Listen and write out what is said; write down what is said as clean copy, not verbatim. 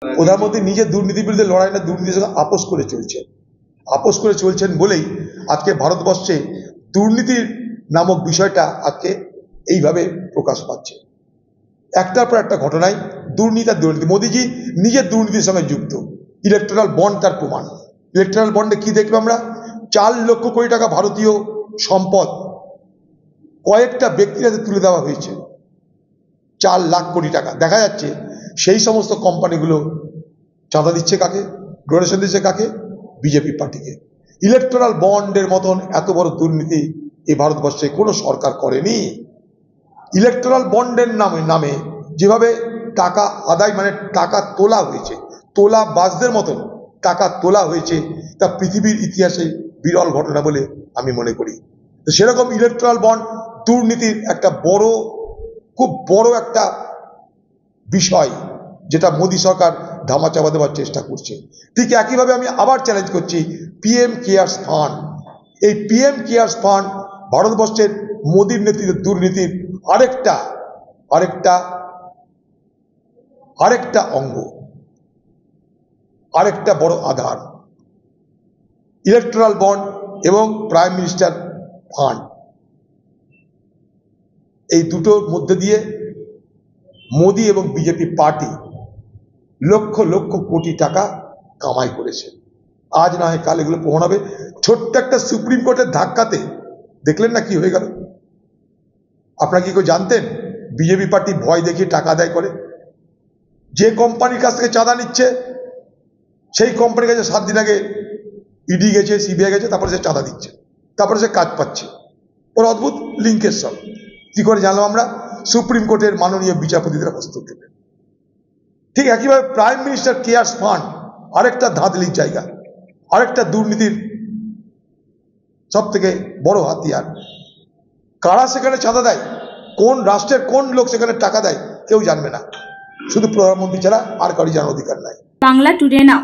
প্রধানমন্ত্রী নিজে দুর্নীতির বিরুদ্ধে লড়াই না, দুর্নীতির সঙ্গে আপোষ করে চলছেন বলেই আজকে ভারতবর্ষে দুর্নীতির নামক বিষয়টা আজকে এইভাবে প্রকাশ পাচ্ছে। একটার পর একটা ঘটনায় দুর্নীতি। মোদীজি নিজের দুর্নীতির সঙ্গে যুক্ত। ইলেকট্রাল বন্ড তার প্রমাণ। ইলেকট্রাল বন্ডে কি দেখবো আমরা? 4 লক্ষ কোটি টাকা ভারতীয় সম্পদ কয়েকটা ব্যক্তির হাতে তুলে দেওয়া হয়েছে। 4 লাখ কোটি টাকা। দেখা যাচ্ছে সেই সমস্ত কোম্পানিগুলো চাঁদা দিচ্ছে কাকে? ডোনেশন দিচ্ছে কাকে? বিজেপি পার্টিকে। ইলেকট্রাল বন্ডের মতন এত বড় দুর্নীতি এই ভারতবর্ষে কোনো সরকার করেনি। ইলেকট্রাল বন্ডের নামে যেভাবে টাকা আদায়, মানে টাকা তোলা হয়েছে, তোলা বাসদের মতন টাকা তোলা হয়েছে, তা পৃথিবীর ইতিহাসে বিরল ঘটনা বলে আমি মনে করি। তো সেরকম ইলেকট্রাল বন্ড দুর্নীতির একটা খুব বড় একটা বিষয়, যেটা মোদী সরকার ধামাচাপা দেওয়ার চেষ্টা করছে। ঠিক একইভাবে আমি আবার চ্যালেঞ্জ করছি পিএম কেয়ার্স ফান্ড। এই পিএম কেয়ার্স ফান্ড ভারতবর্ষের মোদীর নেতৃত্বে দুর্নীতির আরেকটা অঙ্গ, আরেকটা বড় আধার। ইলেকট্রাল বন্ড এবং প্রাইম মিনিস্টার ফান্ড, এই দুটোর মধ্যে দিয়ে মোদী এবং বিজেপি পার্টি লক্ষ লক্ষ কোটি টাকা কামাই করেছে। আজ না হয় কাল এগুলো প্রমাণ হবে। ছোট্ট একটা সুপ্রিম কোর্টের ধাক্কাতে দেখলেন না কি হয়ে গেল? আপনারা কি কেউ জানতেন বিজেপি পার্টি ভয় দেখিয়ে টাকা আদায় করে? যে কোম্পানির কাছ থেকে চাঁদা নিচ্ছে সেই কোম্পানির কাছে 7 দিন আগে ইডি গেছে, সিবিআই গেছে, তারপরে সে চাঁদা দিচ্ছে, তারপরে সে কাজ পাচ্ছে। ওর অদ্ভুত লিঙ্কের সব। কি করে জানলাম আমরা? সুপ্রিম কোর্টের মাননীয় বিচারপতিদের হস্তক্ষেপে। ঠিক একইভাবে প্রাইম মিনিস্টার কেয়ার্স ফান্ড আরেকটা ধাঁধলির জায়গা, আরেকটা দুর্নীতির সব থেকে বড় হাতিয়ার। কারা সেখানে চাঁদা দেয়, কোন রাষ্ট্রের কোন লোক সেখানে টাকা দেয়, কেউ জানবে না। শুধু প্রধানমন্ত্রী ছাড়া আর কারো জানার অধিকার নাই। বাংলা টুডে নাও।